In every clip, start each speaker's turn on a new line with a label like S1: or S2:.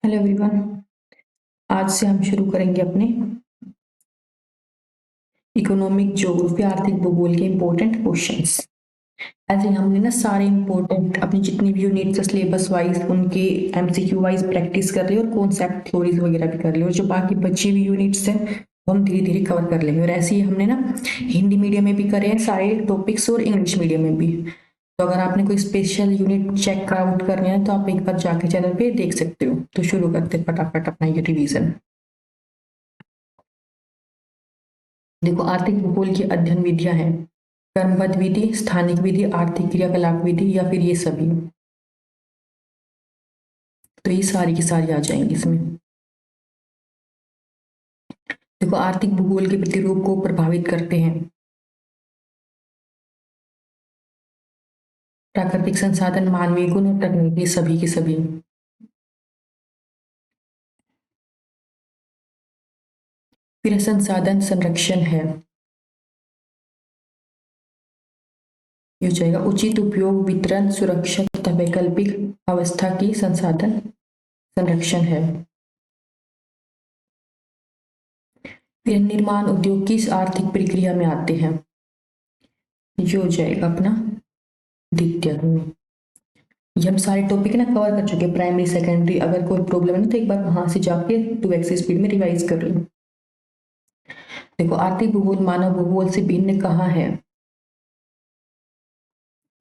S1: Hello everyone. आज से हम शुरू करेंगे अपने इकोनॉमिक ज्योग्राफी आर्थिक भूगोल के इम्पोर्टेंट क्वेश्चंस। ऐसे हमने ना सारे इम्पोर्टेंट अपनी जितनी भी यूनिट्स सिलेबस वाइज उनके एमसीक्यू वाइज प्रैक्टिस कर लिए और कॉन्सेप्ट थ्योरीज वगैरह भी कर लिए, और जो बाकी बची हुई यूनिट्स हैं वो हम धीरे धीरे कवर कर लेंगे। और ऐसे ही हमने ना हिंदी मीडियम में भी करे हैं सारे टॉपिक्स और इंग्लिश मीडियम में भी। तो अगर आपने कोई स्पेशल यूनिट चेक आउट करने हैं तो आप एक बार जाके चैनल पे देख सकते हो। तो शुरू करते हैं फटाफट अपना ये रिवीजन। देखो, आर्थिक भूगोल की अध्ययन विधियां हैं क्रमबद्ध विधि, स्थानिक विधि, आर्थिक क्रियाकलाप विधि या फिर ये सभी। तो ये सारी की सारी आ जाएंगी इसमें। देखो, आर्थिक भूगोल के प्रतिरूप को प्रभावित करते हैं प्राकृतिक संसाधन, मानवीय गुण और तकनीकी, सभी के सभी। फिर संसाधन संरक्षण है, ये हो जाएगा उचित उपयोग, वितरण, सुरक्षा तथा वैकल्पिक अवस्था की संसाधन संरक्षण है। फिर निर्माण उद्योग किस आर्थिक प्रक्रिया में आते हैं, ये हो जाएगा अपना द्वितीय। ये हम सारे टॉपिक ना कवर कर चुके हैं, प्राइमरी सेकेंडरी। अगर कोई प्रॉब्लम है ना तो एक बार वहां से जाके 2x स्पीड में रिवाइज कर लो। देखो, आर्थिक भूगोल मानव भूगोल से भिन्न कहाँ है,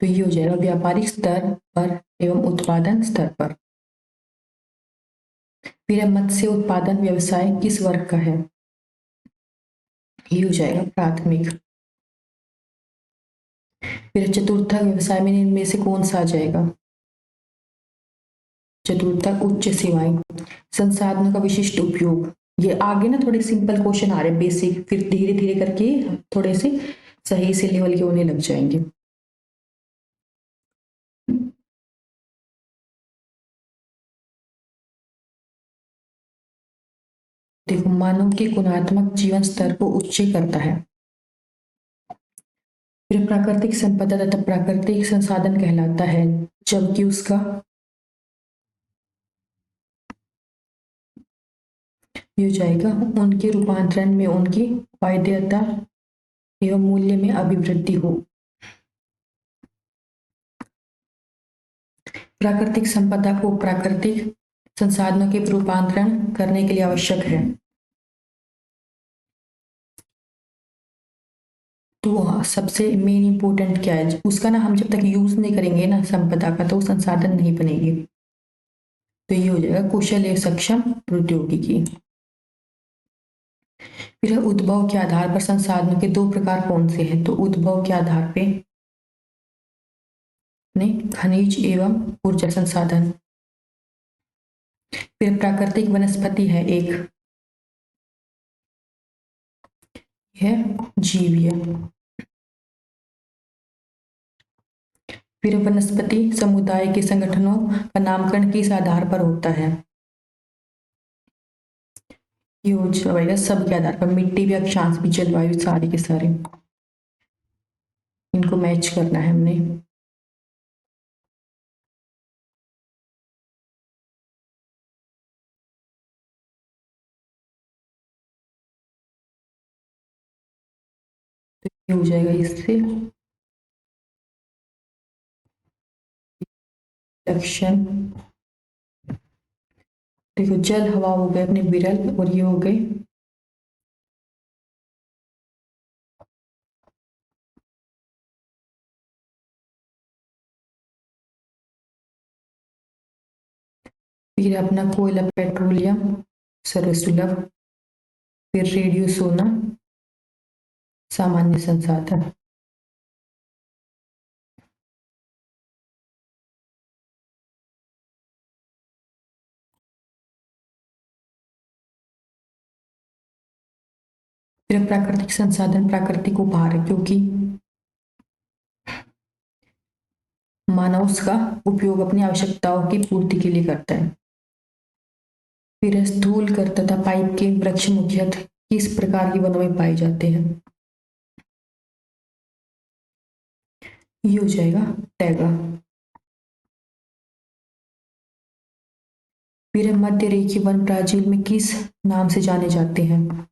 S1: तो ये हो जाएगा व्यापारिक स्तर पर एवं उत्पादन स्तर पर। फिर मत्स्य उत्पादन व्यवसाय किस वर्ग का है, ये हो जाएगा प्राथमिक। फिर चतुर्थ व्यवसाय में इनमें से कौन सा आ जाएगा, चतुर्थ उच्च सेवाएं। संसाधनों का विशिष्ट उपयोग, ये आगे ना थोड़े सिंपल क्वेश्चन आ रहे हैं बेसिक, फिर धीरे धीरे करके थोड़े से सही से लेवल के होने लग जाएंगे। देखो, मानव के गुणात्मक जीवन स्तर को उच्च करता है। फिर प्राकृतिक संपदा तथा प्राकृतिक संसाधन कहलाता है जबकि उसका ये हो जाएगा उनके रूपांतरण में उनकी वायदीयता एवं मूल्य में अभिवृद्धि हो। प्राकृतिक संपदा को प्राकृतिक संसाधनों के रूपांतरण करने के लिए आवश्यक है। तो सबसे मेन इंपॉर्टेंट क्या है, उसका ना हम जब तक यूज नहीं करेंगे ना संपदा का, तो वो संसाधन नहीं बनेगी। तो ये हो जाएगा कुशल एवं सक्षम प्रौद्योगिकी। फिर उद्भव के आधार पर संसाधनों के दो प्रकार कौन से हैं, तो उद्भव के आधार पे ने खनिज एवं ऊर्जा संसाधन। फिर प्राकृतिक वनस्पति है एक, है जीवीय। फिर वनस्पति समुदाय के संगठनों का नामकरण किस आधार पर होता है, ये हो जाएगा सब के आधार पर, मिट्टी भी, अक्षांश भी, जलवायु, सारे के सारे। इनको मैच करना है हमने। तो ये हो जाएगा इससे लक्षण। देखो, जल हवा हो गए अपने विरल, और ये हो गए फिर अपना कोयला, पेट्रोलियम सर्वसुलभ। फिर रेडियो, सोना, सामान्य संसाधन। फिर प्राकृतिक संसाधन प्राकृतिक उपहार है, क्योंकि मानव उसका उपयोग अपनी आवश्यकताओं की पूर्ति के लिए करता है। फिर स्थूल कर तथा पाइप के वृक्ष मुख्यतः किस प्रकार की वनों में पाए जाते हैं, ये हो जाएगा टैगा। फिर मध्य रेखीय वन ब्राजील में किस नाम से जाने जाते हैं?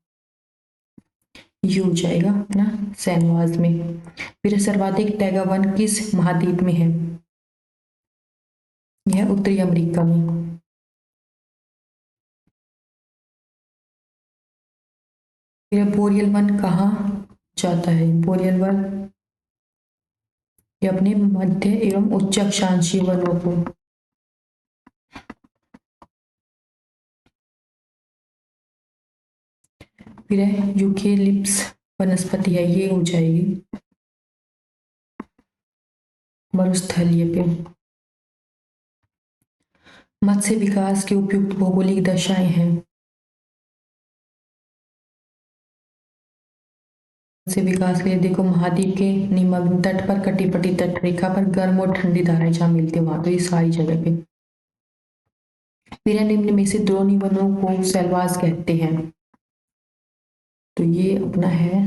S1: ये हो जाएगा ना, सैनवाज में। फिर सर्वाधिक टैगा वन किस महाद्वीप में है? यह उत्तरी अमेरिका में। फिर बोरियल वन कहाँ जाता है? बोरियल वन ये अपने मध्य एवं उच्च अक्षांशीय वनों को। फिर है यूकेलिप्स वनस्पति है, ये हो जाएगी मरुस्थलीय पे। मत्स्य विकास के उपयुक्त भौगोलिक दशाएं हैं। मत्स्य विकास के लिए देखो, महाद्वीप के निमग्न तट पर, कटिपटी तट रेखा पर गर्म और ठंडी धाराएं जहां मिलती है वहां, तो ये सारी जगह पे। फिर है निम्न में से द्रोणी वनों को सेलवास कहते हैं, तो ये अपना है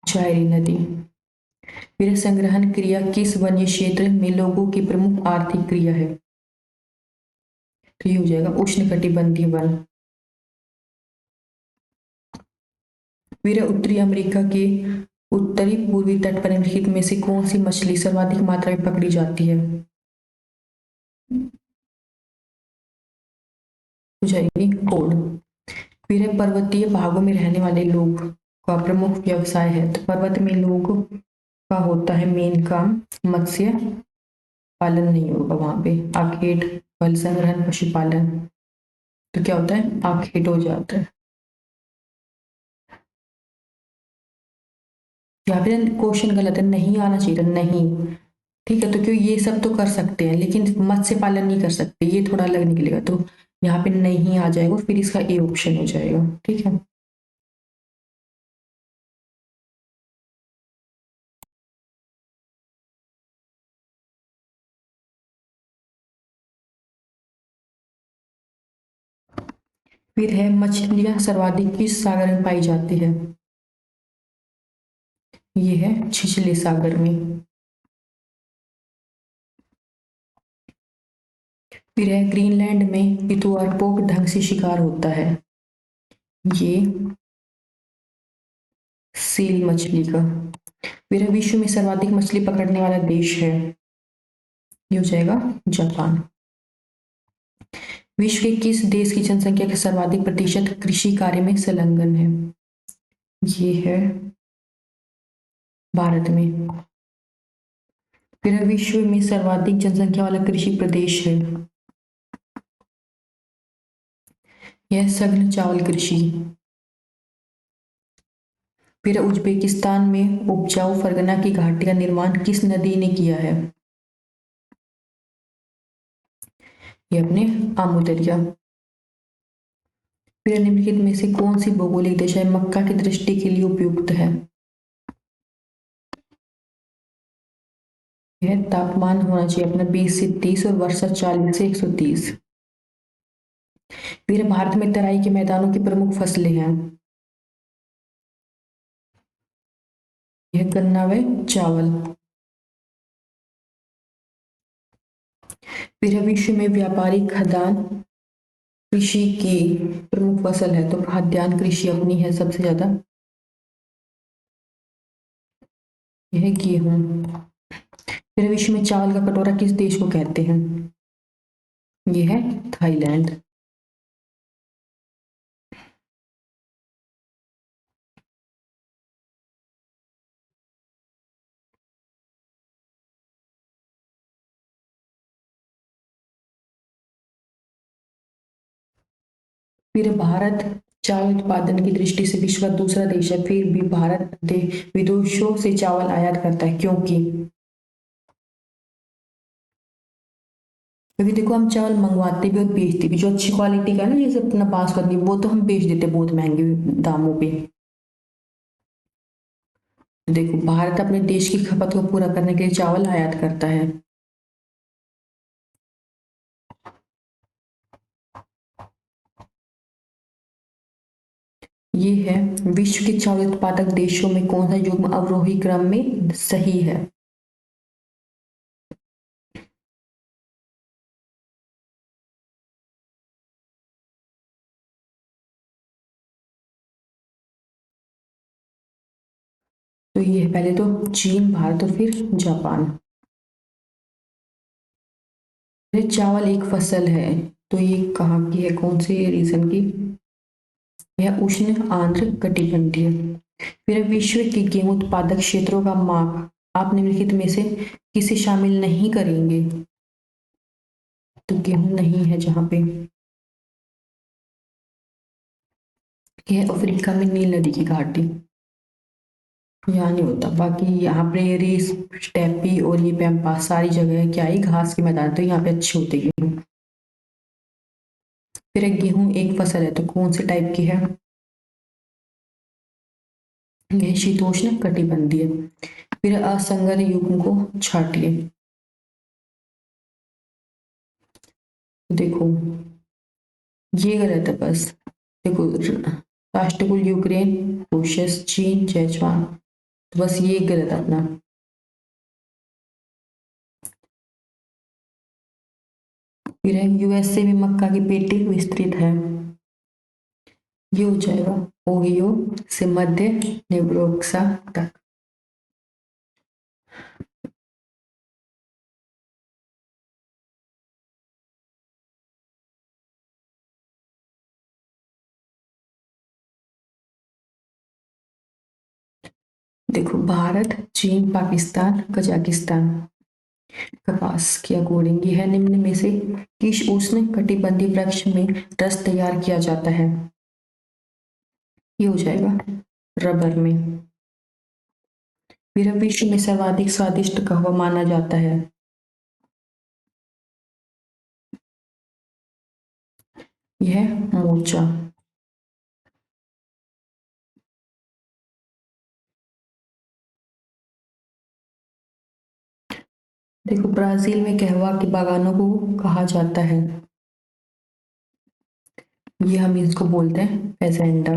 S1: चायरी नदी। फिर संग्रहण क्रिया किस वन्य क्षेत्र में लोगों की प्रमुख आर्थिक क्रिया है? तो ये हो जाएगा उष्णकटिबंधीय वन। फिर उत्तरी अमेरिका के उत्तरी पूर्वी तट पर निम्नलिखित में से कौन सी मछली सर्वाधिक मात्रा में पकड़ी जाती है? हो जाएगी कोड। फिर है पर्वतीय भागों में रहने वाले लोग का प्रमुख व्यवसाय है, तो पर्वत में लोग का होता है मेन काम मत्स्य पालन नहीं होगा वहां पे, आखेट, फल संग्रहण, पशुपालन। तो क्या होता है? आखेट हो जाता है। यहाँ पे क्वेश्चन गलत है, नहीं आना चाहिए था, नहीं। ठीक है, तो क्यों ये सब तो कर सकते हैं लेकिन मत्स्य पालन नहीं कर सकते, ये थोड़ा अलग निकलेगा, तो यहाँ पे नहीं आ जाएगा, फिर इसका ए ऑप्शन हो जाएगा। ठीक है, फिर है मछलियां सर्वाधिक किस सागर में पाई जाती है? ये है छिछली सागर में। फिर है ग्रीनलैंड में पितुआरपोक ढंग से शिकार होता है, ये सील मछली का। फिर है विश्व में सर्वाधिक मछली पकड़ने वाला देश है, ये हो जाएगा जापान। विश्व के किस देश की जनसंख्या के सर्वाधिक प्रतिशत कृषि कार्य में संलग्न है? ये है भारत में। फिर विश्व में सर्वाधिक जनसंख्या वाला कृषि प्रदेश है, यह सघन चावल कृषि। फिर उज्बेकिस्तान में उपजाऊ फरगना की घाटी का निर्माण किस नदी ने किया है? ये अपने आमू दरिया। फिर निम्नलिखित में से कौन सी भौगोलिक दशा मक्का की दृष्टि के लिए उपयुक्त है? यह तापमान होना चाहिए अपना 20 से 30 और वर्षा 40 से 130। फिर भारत में तराई के मैदानों की प्रमुख फसलें हैं, यह गन्ना व चावल। फिर विश्व में व्यापारिक खाद्यान्न कृषि की प्रमुख फसल है, तो खाद्यान्न कृषि अपनी है सबसे ज्यादा, यह गेहूं। फिर विश्व में चावल का कटोरा किस देश को कहते हैं? यह है थाईलैंड। फिर भारत चावल उत्पादन की दृष्टि से विश्व का दूसरा देश है, फिर भी भारत विदेशों से चावल आयात करता है, क्योंकि देखो हम चावल मंगवाते भी और बेचते भी, जो अच्छी क्वालिटी का है ना, जैसे अपना बासमती, वो तो हम बेच देते बहुत महंगे दामों पे। देखो भारत अपने देश की खपत को पूरा करने के लिए चावल आयात करता है। ये है विश्व के चावल उत्पादक देशों में कौन सा युग्म अवरोही क्रम में सही है? तो ये है पहले तो चीन, भारत और फिर जापान। फिर चावल एक फसल है, तो ये कहाँ की है, कौन से रीजन की? यह उष्ण आर्द्र कटिबंधीय। फिर विश्व के गेहूं उत्पादक क्षेत्रों का माप आप निम्नलिखित में से किसे शामिल नहीं करेंगे? तो गेहूं नहीं है जहां पे, यह अफ्रीका में नील नदी की घाटी, यहाँ नहीं होता। बाकी यहाँ प्रेरी, स्टेपी और ये पैम्पास सारी जगह क्या है, घास के मैदान, तो यहाँ पे अच्छे होते गेहूं। फिर एक गेहूं एक फसल है, तो कौन से टाइप की है? यह शीतोष्ण कटिबंधीय। फिर असंगत युग्म को छाटिए। देखो ये गलत है बस। देखो राष्ट्रकुल यूक्रेन, रूसियस, चीन, जैजवान, तो बस ये गलत है अपना। फिर है यूएसए में मक्का की पेटी विस्तृत है, ये हो जाएगा ओहियो से मध्य नेब्रास्का तक। देखो भारत, चीन, पाकिस्तान, कजाकिस्तान, कपास के अकॉर्डिंग ये है निम्न में से किस उष्ण कटिबंधीय वृक्ष में रस तैयार किया जाता है? ये हो जाएगा रबर में। फिर विश्व में सर्वाधिक स्वादिष्ट कहवा माना जाता है? यह मोचा। देखो ब्राजील में कहवा के बागानों को कहा जाता है, ये हम इसको बोलते हैं फेजेंडा।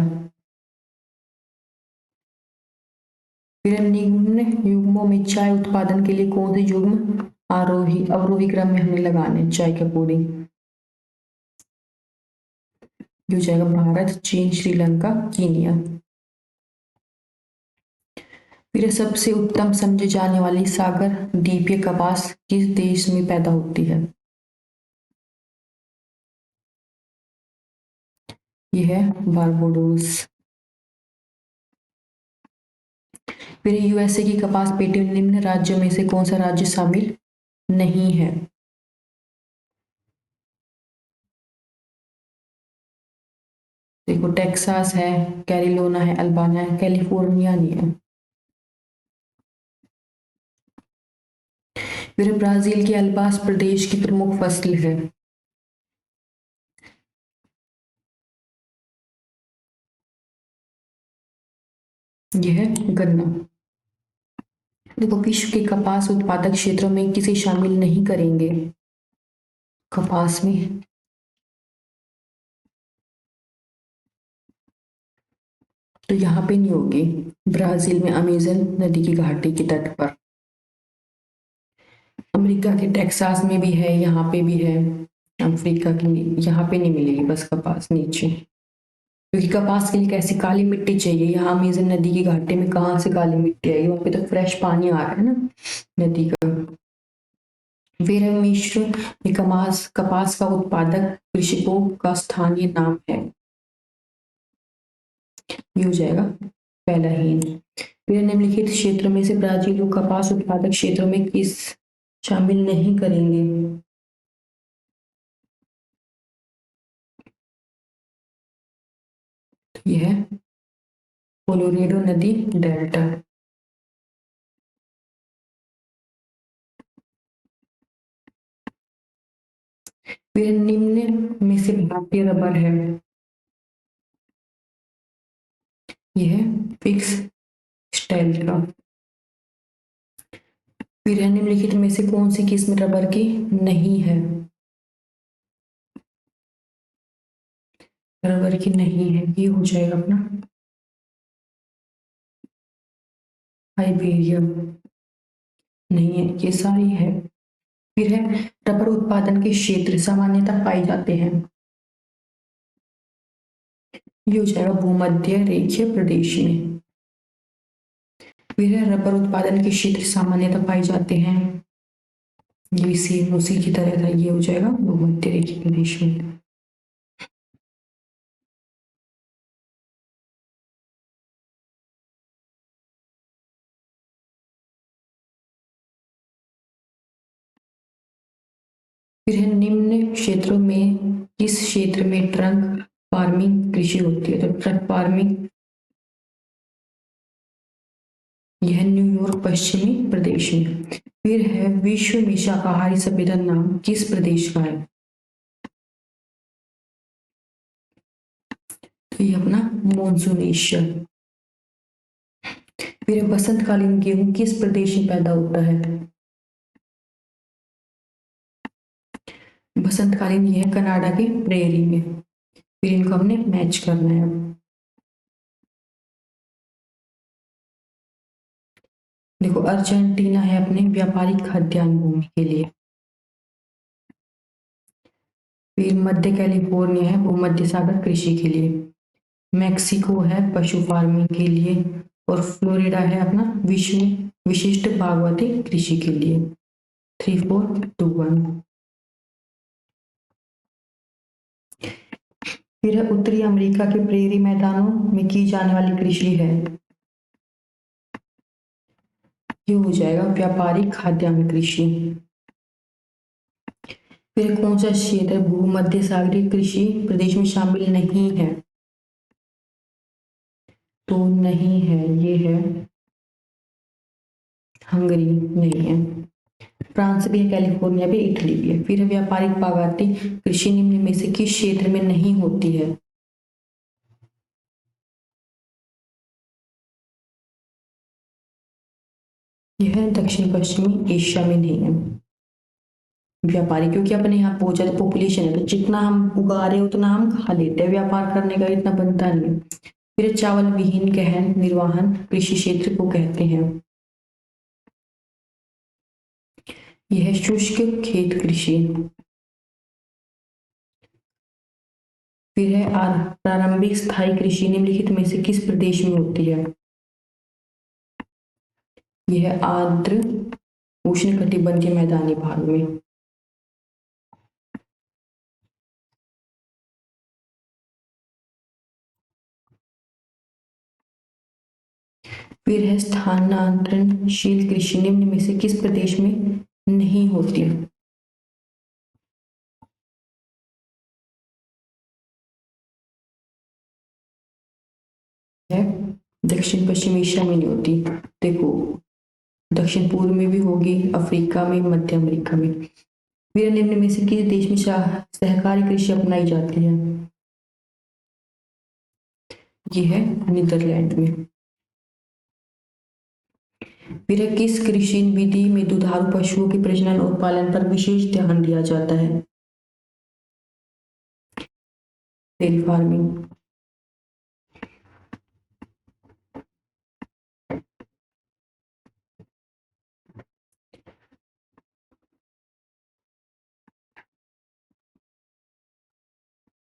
S1: फिर निम्न युग्मों में चाय उत्पादन के लिए कौन से युग्म आरोही अवरोही क्रम में हमें लगाने चाय के अकॉर्डिंग? ये हो जाएगा भारत, चीन, श्रीलंका, कीनिया। फिर सबसे उत्तम समझे जाने वाली सागर द्वीपीय कपास किस देश में पैदा होती है? यह है बारबाडोस। फिर यूएसए की कपास पेटी में निम्न राज्यों में से कौन सा राज्य शामिल नहीं है? देखो टेक्सास है, कैरिलोना है, अल्बाना है, कैलिफोर्निया नहीं है। फिर ब्राजील के अल्बास प्रदेश की प्रमुख फसल है, यह है गन्ना। देखो विश्व के कपास उत्पादक क्षेत्रों में किसे शामिल नहीं करेंगे? कपास में तो यहाँ पे नहीं होगी, ब्राजील में अमेजन नदी की घाटी के तट पर। अमेरिका के टेक्सास में भी है, यहाँ पे भी है। अफ्रीका की यहाँ पे नहीं मिलेगी बस कपास नीचे, क्योंकि कपास के लिए कैसी काली मिट्टी चाहिए, यहाँ अमेजन नदी की घाटी में कहाँ से काली मिट्टी आएगी, वहां पे तो फ्रेश पानी आ रहा है ना नदी का। फिर मिश्र में कपास का उत्पादक कृषकों का स्थानीय नाम है, ये हो जाएगा पहला ही। फिर निम्नलिखित क्षेत्र में से ब्राजील को कपास उत्पादक क्षेत्रों में किस शामिल नहीं करेंगे? तो यह है कोलोरेडो नदी डेल्टा। फिर निम्न में से भारतीय रबर है, यह है फिक्स स्टाइल का। फिर निम्नलिखित में से कौन सी किस्म रबर की नहीं है? रबर की नहीं है, ये हो जाएगा अपना हाइबेरियम, नहीं है, ये सारी है। फिर है रबर उत्पादन के क्षेत्र सामान्यतः पाए जाते हैं, ये हो जाएगा भूमध्य रेखीय प्रदेश में। फिर है रबर उत्पादन के क्षेत्र सामान्यतः पाए जाते हैं, ये भी सेम उसी की तरह था, ये हो जाएगा भूमध्य रेखीय प्रदेश में। फिर है निम्न क्षेत्रों में किस क्षेत्र में ट्रक फार्मिंग कृषि होती है, तो ट्रक फार्मिंग यह न्यूयॉर्क पश्चिमी प्रदेश में। फिर है विश्व में शाकाहारी सभ्यता नाम किस प्रदेश का है, तो ये अपना मॉनसून एशिया। फिर बसंतकालीन गेहूं किस प्रदेश में पैदा होता है, बसंतकालीन यह कनाडा के प्रेरी में। फिर इनको हमने मैच करना है अब। देखो अर्जेंटीना है अपने व्यापारिक खाद्यान्न भूमि के लिए। फिर मध्य कैलिफोर्निया है भूमध्य सागर कृषि के लिए। मैक्सिको है पशु फार्मिंग के लिए। और फ्लोरिडा है अपना विश्व विशिष्ट बागवानी कृषि के लिए। 3 4 2 1। फिर उत्तरी अमेरिका के प्रेरी मैदानों में की जाने वाली कृषि है, ये हो जाएगा व्यापारिक खाद्यान्न कृषि। फिर कौन सा क्षेत्र भूमध्य सागरीय कृषि प्रदेश में शामिल नहीं है, तो नहीं है, ये है हंगरी नहीं है। फ्रांस भी है, कैलिफोर्निया भी, इटली भी है। फिर व्यापारिक बागायती कृषि निम्न में से किस क्षेत्र में नहीं होती है, यह दक्षिण पश्चिमी एशिया में नहीं है व्यापारी, क्योंकि अपने यहाँ बहुत ज्यादा पॉपुलेशन है, तो जितना हम उगा रहे हैं उतना हम खा लेते हैं, व्यापार करने का इतना बनता नहीं है। फिर चावल विहीन गहन निर्वहन कृषि क्षेत्र को कहते हैं, यह शुष्क खेत कृषि। फिर है प्रारंभिक स्थायी कृषि निम्नलिखित में से किस प्रदेश में होती है, यह आर्द्र उष्णकटिबंधीय मैदानी भाग में। फिर है स्थानांतरणशील कृषि निम्न में से किस प्रदेश में नहीं होती है, दक्षिण पश्चिम एशिया में नहीं होती। देखो दक्षिण पूर्व में भी होगी, अफ्रीका में, मध्य अमेरिका में। फिर निम्न में से किस देश में सहकारी कृषि अपनाई जाती है, ये है नीदरलैंड में। फिर किस कृषि विधि में दुधारू पशुओं के प्रजनन और पालन पर विशेष ध्यान दिया जाता है, डेयरी फार्मिंग।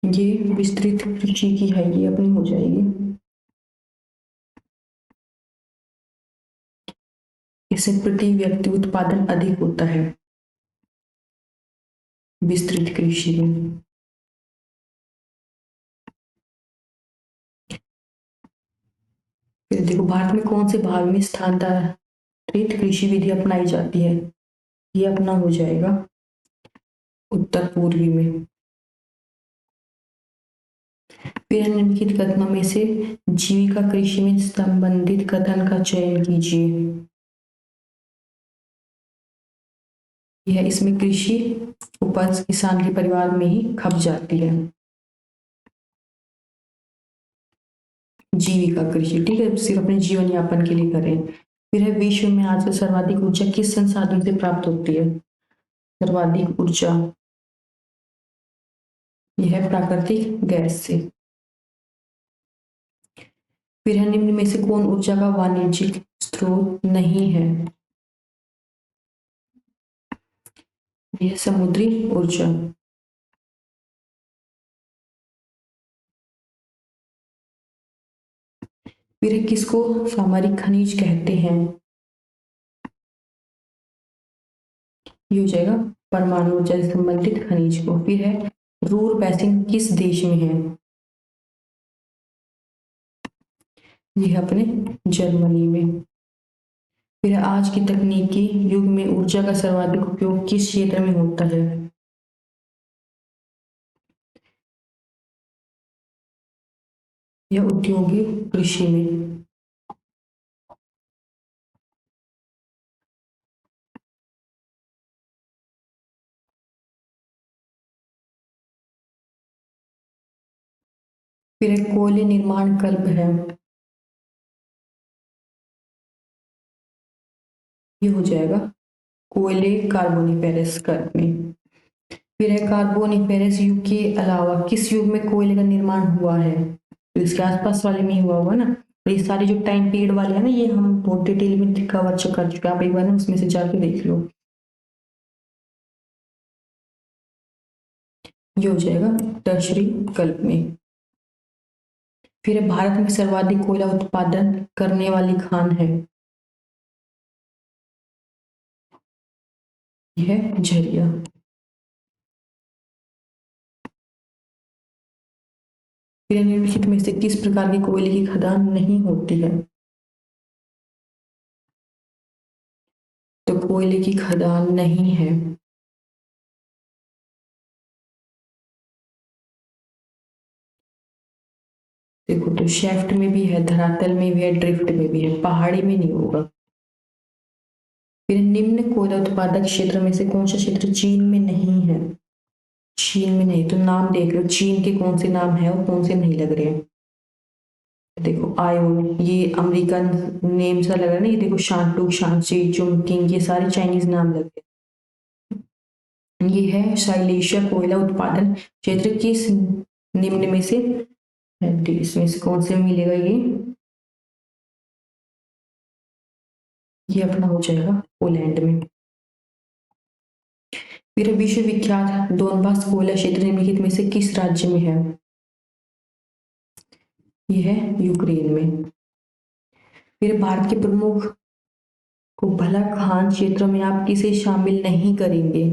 S1: ये विस्तृत कृषि की है, ये अपनी हो जाएगी। इससे प्रति व्यक्ति उत्पादन अधिक होता है विस्तृत कृषि में। फिर देखो भारत में कौन से भाग में स्थानांतरित कृषि विधि अपनाई जाती है, ये अपना हो जाएगा उत्तर पूर्वी में। फिर निम्नलिखित कथनों में से जीविका कृषि में संबंधित कथन का चयन कीजिए, यह इसमें कृषि उपज किसान के परिवार में ही खप जाती है, जीविका कृषि, ठीक है, सिर्फ अपने जीवन यापन के लिए करें। फिर है विश्व में आजकल सर्वाधिक ऊर्जा किस संसाधन से प्राप्त होती है, सर्वाधिक ऊर्जा यह है प्राकृतिक गैस से। फिर है निम्न में से कौन ऊर्जा का वाणिज्यिक स्रोत नहीं है, यह समुद्री ऊर्जा। फिर किसको सामरिक खनिज कहते हैं? ये हो जाएगा परमाणु ऊर्जा से संबंधित खनिज को। फिर है रूर बेसिन किस देश में है? ये है अपने जर्मनी में। फिर आज की तकनीकी युग में ऊर्जा का सर्वाधिक उपयोग किस क्षेत्र में होता है? यह औद्योगिक कृषि में। फिर एक कोयले निर्माण कल्प है। ये हो जाएगा कोयले कार्बोनिफेरस कल्प में। फिर है कार्बोनिफेरस युग के अलावा किस युग में कोयले का निर्माण हुआ है? तो इसके आसपास वाले में ही हुआ होगा ना। तो ये सारे जो टाइम पीरियड वाले हैं ना, ये हम बहुत डिटेल में कवर कर चुके हैं। आप एक बार ना उसमें से जाके देख लो। ये हो जाएगा टर्शरी कल्प में। फिर भारत में सर्वाधिक कोयला उत्पादन करने वाली खान है। यह है झरिया। फिर निम्नलिखित में से किस प्रकार की कोयले की खदान नहीं होती है? तो कोयले की खदान नहीं है। देखो तो शेफ्ट में भी है, धरातल में भी है, ड्रिफ्ट में भी है, पहाड़ी में नहीं होगा। फिर निम्न कोयला उत्पादक क्षेत्र में से कौन सा क्षेत्र चीन में नहीं है? चीन में नहीं, तो नाम देख लो चीन के कौन से नाम है और कौन से नहीं लग रहे हैं। देखो आयोन, ये अमेरिकन नेम सा लग रहा है ना। ये देखो शांटू, शांची, चुंगकिंग, ये सारे चाइनीज नाम लग रहे हैं। ये है शैलेशिया कोयला उत्पादन क्षेत्र किस निम्न में से इसमें से कौन से मिलेगा? ये अपना हो जाएगा पोलैंड में। फिर विश्व विख्यात डोनबास कोयला क्षेत्र निम्नलिखित में से किस राज्य में है? यह है यूक्रेन में। फिर भारत के प्रमुख को भला खान क्षेत्र में आप किसे शामिल नहीं करेंगे?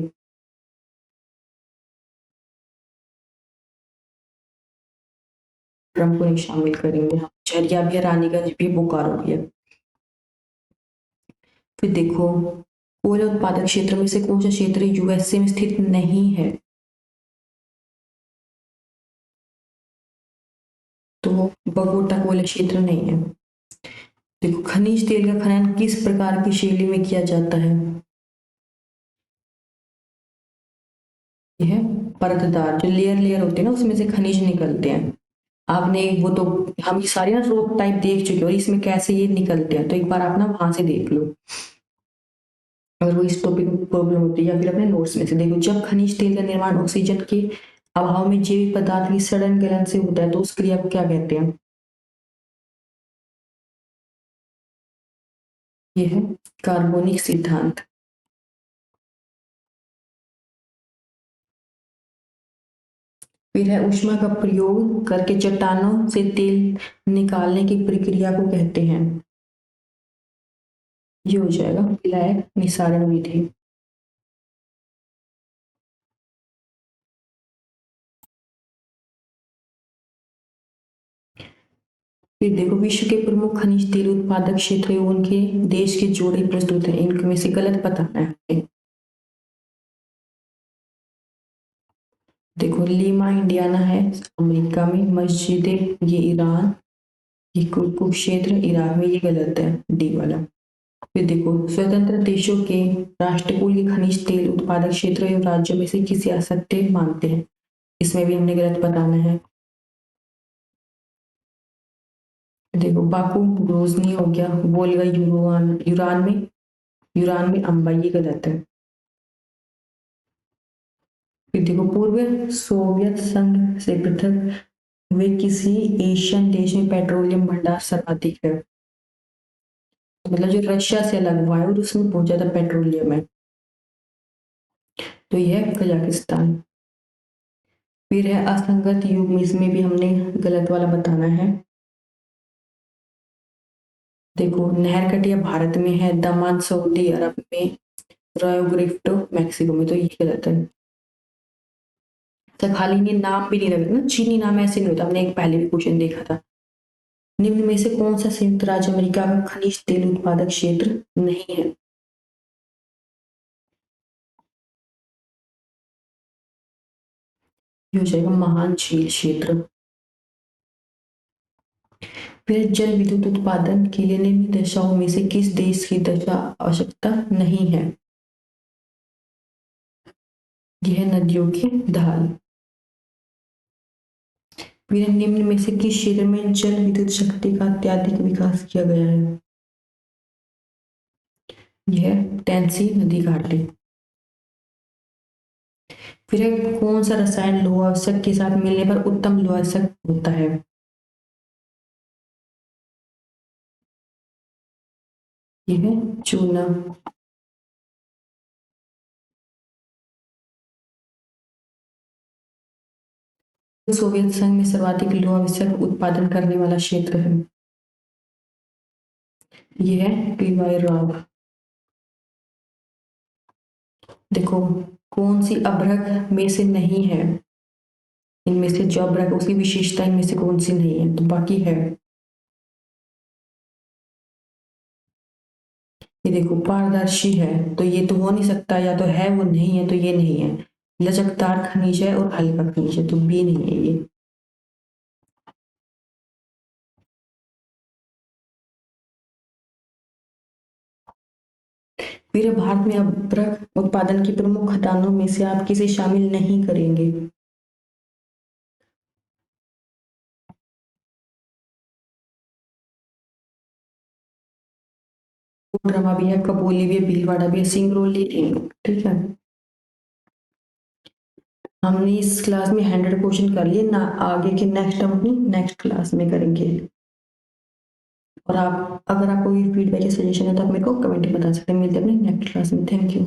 S1: ट्रम्प को नहीं शामिल करेंगे। झरिया भी है, रानीगंज भी, बोकारो भी है। फिर देखो कोयला उत्पादक क्षेत्र में से कौन सा क्षेत्र यूएसए में स्थित नहीं है? तो बगोटा कोयला क्षेत्र नहीं है। देखो खनिज तेल का खनन किस प्रकार की शैली में किया जाता है? यह है परतदार, जो लेयर लेयर होते हैं ना उसमें से खनिज निकलते हैं। आपने वो तो हम सारे ना स्रोत टाइप देख चुके हो, और इसमें कैसे ये निकलते हैं, तो एक बार आप ना वहां से देख लो अगर वो इस टॉपिक में प्रॉब्लम होती है, या फिर अपने नोट्स में से देखो। जब खनिज तेल का निर्माण ऑक्सीजन के अभाव में जैविक पदार्थ की सड़न गलन से होता है तो उस क्रिया को क्या कहते हैं? यह है कार्बोनिक सिद्धांत। फिर है ऊष्मा का प्रयोग करके चट्टानों से तेल निकालने की प्रक्रिया को कहते हैं। ये हो जाएगा विलायक निस्सारण विधि। फिर देखो विश्व के प्रमुख खनिज तेल उत्पादक क्षेत्र एवं उनके देश के जोड़े प्रस्तुत हैं, इनमें से गलत बताना है। देखो लीमा इंडियाना है अमेरिका में, मस्जिद ये ईरान, ये कुरुक्षेत्र इराक में, ये गलत है डी वाला। फिर देखो स्वतंत्र देशों के राष्ट्रकुल के खनिज तेल उत्पादक क्षेत्र एवं राज्यों में से किसे असत्य मानते हैं? इसमें भी हमने गलत बताना है। देखो बाकू ग्रोजनी हो गया, वोल्गा यूरान यूरान में अम्बा, ये गलत है। फिर देखो पूर्व सोवियत संघ से पृथक हुए किसी एशियन देश में पेट्रोलियम भंडार सर्वाधिक है? तो मतलब जो रशिया से अलग हुआ है और उसमें बहुत ज्यादा पेट्रोलियम है, तो यह है कजाकिस्तान। फिर है असंगत युग में, इसमें भी हमने गलत वाला बताना है। देखो नहरकटिया भारत में है, दमान सऊदी अरब में, rio ग्रिफ्ट मैक्सिको में, तो ये गलत है। तो खाली ये नाम भी नहीं लगे ना, चीनी नाम ऐसे नहीं होता, हमने एक पहले भी क्वेश्चन देखा था। निम्न में से कौन सा संयुक्त राज्य अमेरिका का खनिज तेल उत्पादक क्षेत्र नहीं है? ये हो जाएगा महान झील क्षेत्र। फिर जल विद्युत उत्पादन के लिए निम्न दशाओं में से किस देश की दशा आवश्यकता नहीं है? यह है नदियों की ढाल। फिर निम्न में से किस क्षेत्र में जल विद्युत शक्ति का अत्यधिक विकास किया गया है? यह टेंसी नदी घाटी। फिर कौन सा रसायन लौह आवश्यक के साथ मिलने पर उत्तम लौह आवश्यक होता है? यह है चूना। सोवियत संघ में सर्वाधिक लौह आवश्यक उत्पादन करने वाला क्षेत्र है? यह है पीवाई राव। देखो कौन सी अभ्रक में से नहीं है, इनमें से जो अभ्रक उसकी विशेषता इनमें से कौन सी नहीं है, तो बाकी है। ये देखो पारदर्शी है, तो ये तो हो नहीं सकता, या तो है वो नहीं है तो ये नहीं है। लचकदार खनिज है और हल्का खनिज है, तो बी नहीं है ये। फिर भारत में अभ्रक उत्पादन की प्रमुख खदानों में से आप किसे शामिल नहीं करेंगे? कोडरमा भी है, कबोली भी है, भीलवाड़ा भी है, सिंगरौली भी है। ठीक है, हमने इस क्लास में 100 क्वेश्चन कर लिए ना, आगे के नेक्स्ट हम अपनी नेक्स्ट क्लास में करेंगे। और आप अगर आपको ये फीडबैक या सजेशन है तो आप मेरे को कमेंट में बता सकते हैं। मिलते हैं अपने नेक्स्ट क्लास में। Thank you.